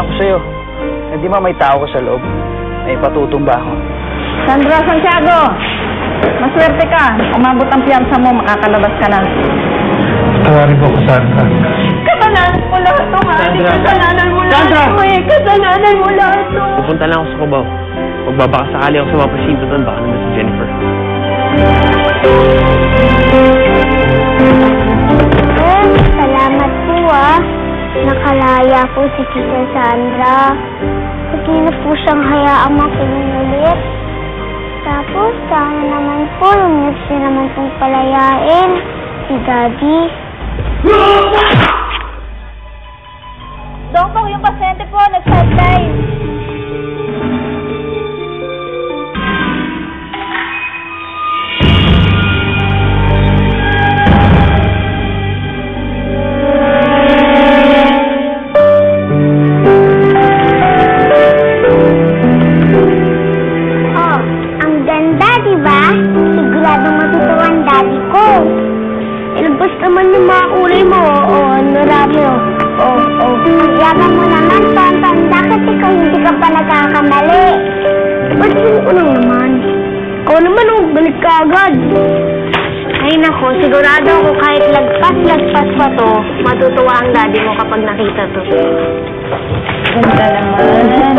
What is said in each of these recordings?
ako sa'yo. Hindi ba may tao ko sa loob? May patutumba ako. Sandra Santiago! Maswerte ka. Umabot ang piyansa mo, makakalabas ka na. Tawarin po ko, Sandra. Kasalanan mo lahat ito, Mati. Kasalanan mo lahat ito eh. Kasalanan mo lahat ito. Pupunta lang ako sa Cubao. Magbabakasakali ako sa mga presinto doon. Baka naman si Jennifer. Oh, salamat po ah. Nakalaya po si Tita Sandra. Huwag niyo na po siyang hayaang makulong ulit. Tapos, sana naman po, yung next niya naman pong palayain, si Daddy. Dongpong, yung pasyente po, nag-sideline. Naman yung mga kulay mo, ang marami, Ang yaman mo naman, tanda kasi kung hindi ka pa nagkakamali. Ba't ko lang naman? Ako naman, balik ka agad. Ay nako, sigurado ako kahit lagpas pa to, matutuwa ang daddy mo kapag nakita to. Ganda naman.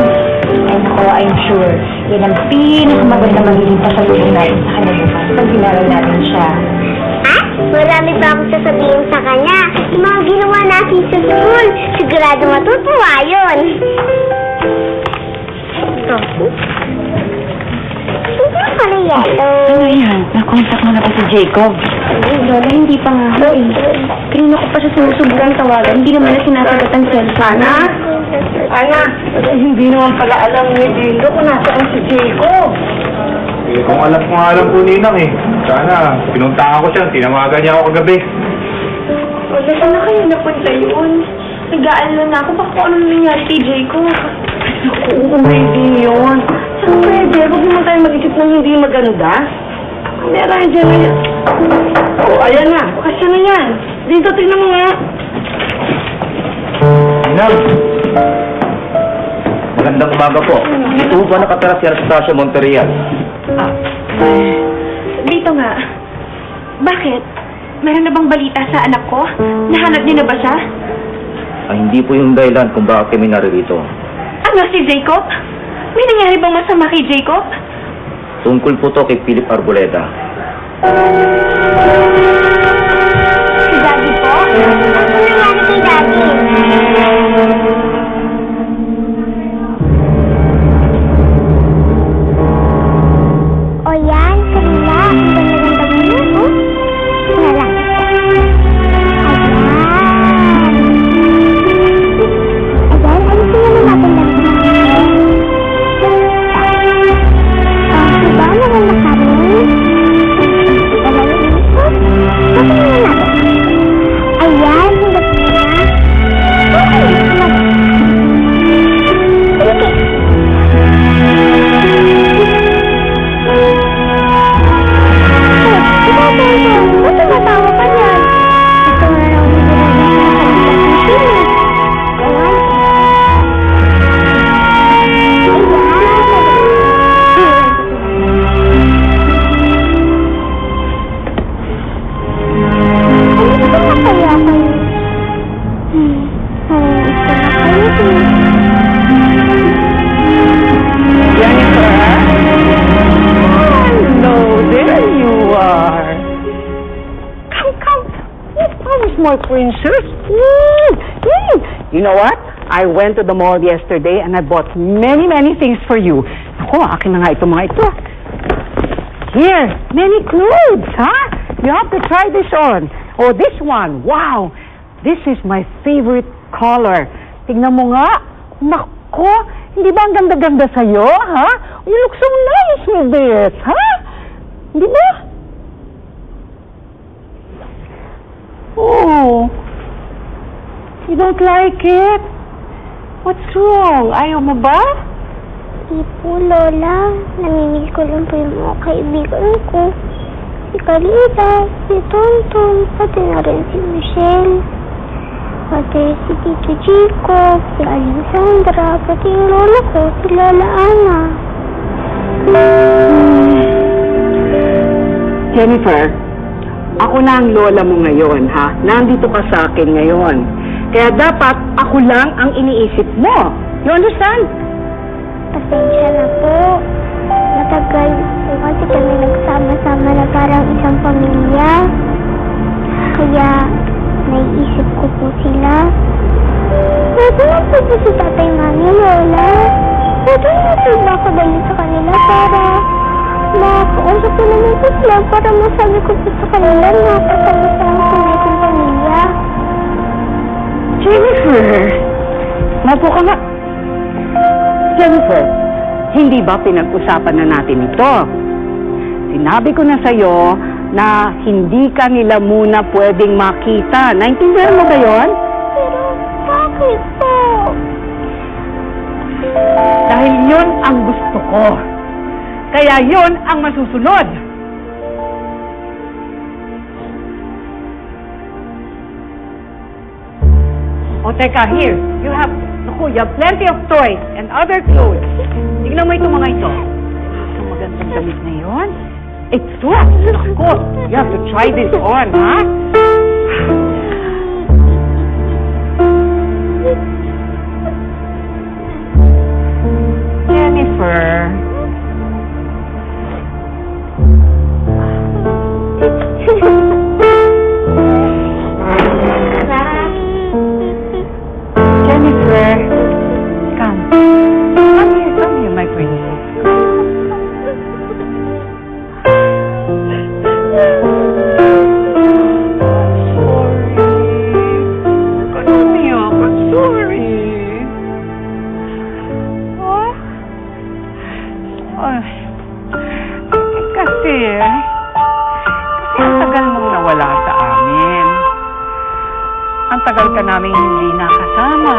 Ay nako, I'm sure. Yan ang pinakamaganda magiging pasaluhin natin sa kanya bukas pag ginala natin siya. Marami pa akong sasabihin sa kanya. Yung mga ginawa natin sa school. Sigurado matutuwa yun. Ito. Hindi pala yellow. Ano yan? Nakontak mo na ba si Jacob? Lola, hindi pa nga ho eh. Kanina ko pa siya sinusubukan tawagan. Hindi naman na sinasagot ang cellphone. Anak, hindi naman pala alam ni Dindo kung nasaan si Jacob. Eh, kung alam ko nga alam po, Ninang eh. Sana, pinuntahan ko siya. Tinamagan niya ako kagabi. Wala, saan na kayo napunta yun? Nag-aalala na ako. Baka ano nangyari kay Jacob? Oo, hindi yun. Saan pwede? Huwag naman tayo mag-isip ng hindi maganda. Meron dyan na yan. Oo, ayan na. Kasi na yan. Dito, tingnan mo nga. Ninang! Magandang umaga po. Ito ba nakatira si Anastasia Monterreal? Dito nga. Bakit? Meron na bang balita sa anak ko? Nahanap niyo na ba siya? Ay, hindi po yung dahilan kung bakit kami naririto. Ano, si Jacob? May nangyari bang masama kay Jacob? Tungkol po to kay Philip Arboleda. Si Daddy po? Ano nangyari kay Daddy? O yan, Karila. Ang ganda-ganda mo yun, oh. Wala lang. Ayan, alisin naman natin lang. Diba, maganda kami? Ayan, hanggat mo na. Ba't tumatawa ka niyan? Ito na lang hindi na my princess. You know what? I went to the mall yesterday and I bought many things for you. Ako, akin na nga ito mga ito. Here, many clothes, huh? You have to try this on. Oh, this one. Wow. This is my favorite color. Tingnan mo nga. Nako, hindi ba ang ganda-ganda sa'yo, ha? You look so nice with this, huh? Hindi ba? Oh, you don't like it? What's wrong? Ayaw mo ba? Di po, Lola. Namimiss ko lang po yung mga kaibigan ko. Si Carita, si Tonton, pati na rin si Michelle. pati si Tito Chico, si Alexandra, pati yung lola ko, si Lola Ana. Jennifer, ako na ang lola mo ngayon, ha? Nandito ka sa akin ngayon. Kaya dapat ako lang ang iniisip mo. You understand? Pasensya na po. Matagal po kasi kami nagsama-sama na parang isang pamilya. Kaya naiisip ko po sila. Pwede na po po si Tatay, Mami, Lola. Pwede na po ba ako dali sa kanila para makakausap ko naman po sila para masabi ko po sa kanila na kasama sa ang tunay kong pamilya. Jennifer! Mapo ka nga. Jennifer, hindi ba pinag-usapan na natin ito? Sinabi ko na sa'yo na hindi ka nila muna pwedeng makita. Naintindihan mo ba yun? Pero bakit po? Dahil yun ang gusto ko. Kaya yun ang masusunod. O teka, here. You have plenty of toys and other clothes. Tignan mo itong mga ito. Ang magandang damit na yun. Ito! Ako! You have to try this on, ha? Jennifer. Jennifer. Come. Come here, my princess. Kasi ang tagal mong nawala sa amin. Ang tagal ka namin hindi nakasama.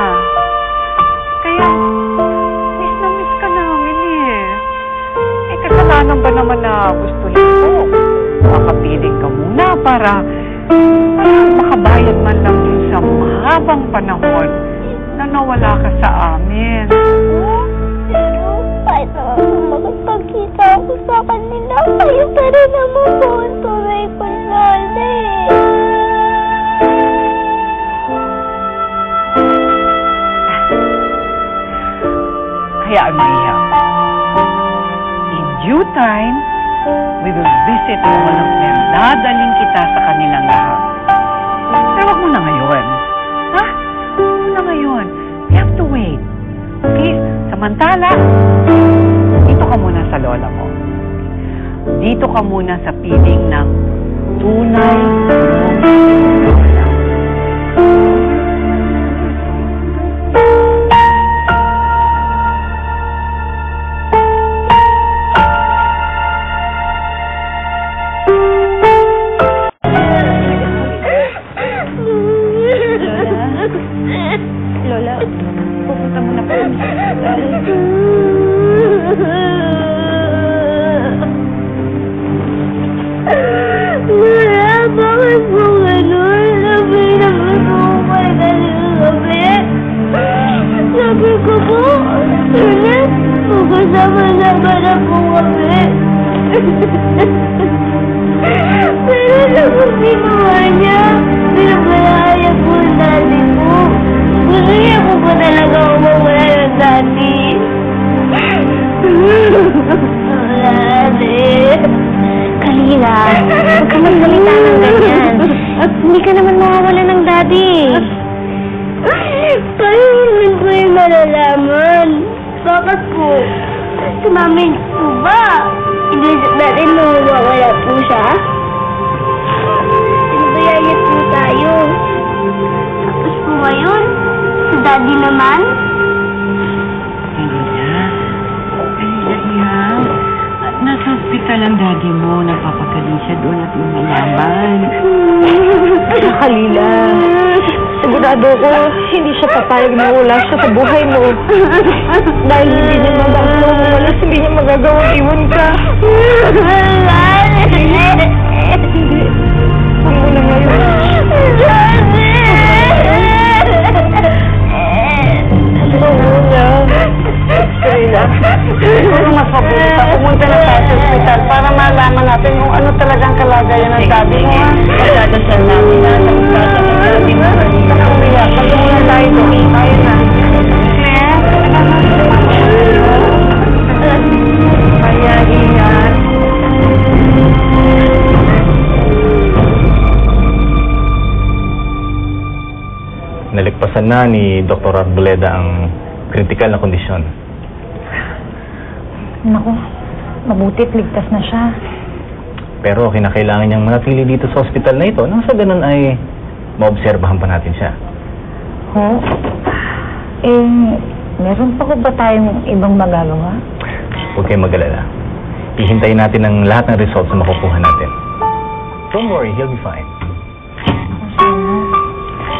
Kaya, miss ka namin eh. Kasalanan ba naman na gusto nito? Makapiling ka muna para makabayad man lang yun sa mahabang panahon na nawala ka sa amin. Kahit naman kung makapagkita ako sa kanila, kayo pa rin naman po ang tunay kong lola eh. Hayaan mo iyak. In due time, we will visit all of them. Dadaling kita sa kanilang lahat. Pero wag mo na ngayon. Ha? Wag mo na ngayon. You have to wait. Okay? Samantala, dito ka muna sa lola mo. Dito ka muna sa piling ng tunay mong lola. Lola, pupunta muna po kami sa hospital. Lola, bakit po ganun? Sabi naman po kayo galing gabi. Sabi ko po, Lola, magkasama-sama na po kami. Pero naman ginawa niya, pinabalaya po ang dati po. Gusto niya po ba talaga umawala ng dati? Dati. Kalila, huwag ka magsalita ng ganyan. Hindi ka naman mawawala ng dati. Paano naman po yung malalaman? Bakit po? Sumamin po ba? Inisip natin mawawala po siya? Sinabayaya po tayo. Tapos po ngayon, sa daddy naman? Kalila. Nasa hospital ang daddy mo. Napapagaling siya doon at lumalaban. Kalila, sigurado ko hindi siya papayag na wala siya sa buhay mo. Dahil hindi niya magagawang umalis, hindi niya magagawang iwan ka. Huwag mo na ngayon. Siguro mas mabuti pa pumunta na tayo sa ospital para malaman natin kung ano talagang kalagayan ng daddy mo, ha? Magdadasal namin na nagpasa ng daddy mo. Basta na umiyak. Pagkamulan tayo doon. Tayo na. Kaya ingat. Naligpasan na ni Dr. Arboleda ang critical na kondisyon. Naku, mabuti't ligtas na siya. Pero kinakailangan niyang manatili dito sa ospital na ito nang sa ganun ay maobserbahan pa natin siya. Ho? Meron pa ko ba tayong ibang magagawa? Huwag kayong mag-alala. Hihintayin natin ang lahat ng results na makukuha natin. Don't worry, he'll be fine.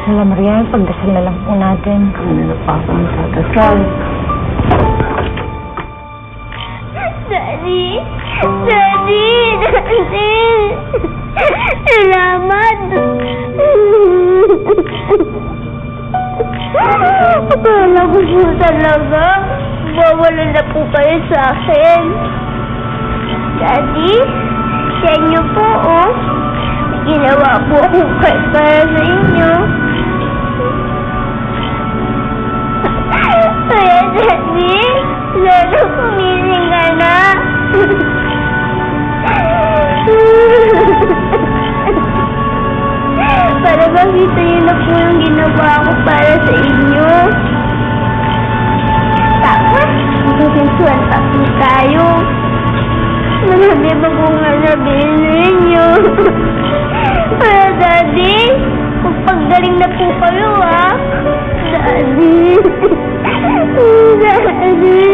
Hala Maria, pagdasal na lang po natin. Kami na pa ang tatasal. Daddy! Daddy! Daddy! Salamat! Akala ko po talaga. Mawala na po kayo sa akin. Daddy? Sa inyo po, oh. Ginawa po akong para sa inyo. Kaya, Daddy, sana kumiling ka na. Para makita niyo na po yung ginawa ko para sa inyo. Tapos, magsisinsuan pa po tayo. Marami pa po nga sabihin ninyo. Kaya, Daddy, magpagaling na po kayo, ha? Daddy. Daddy.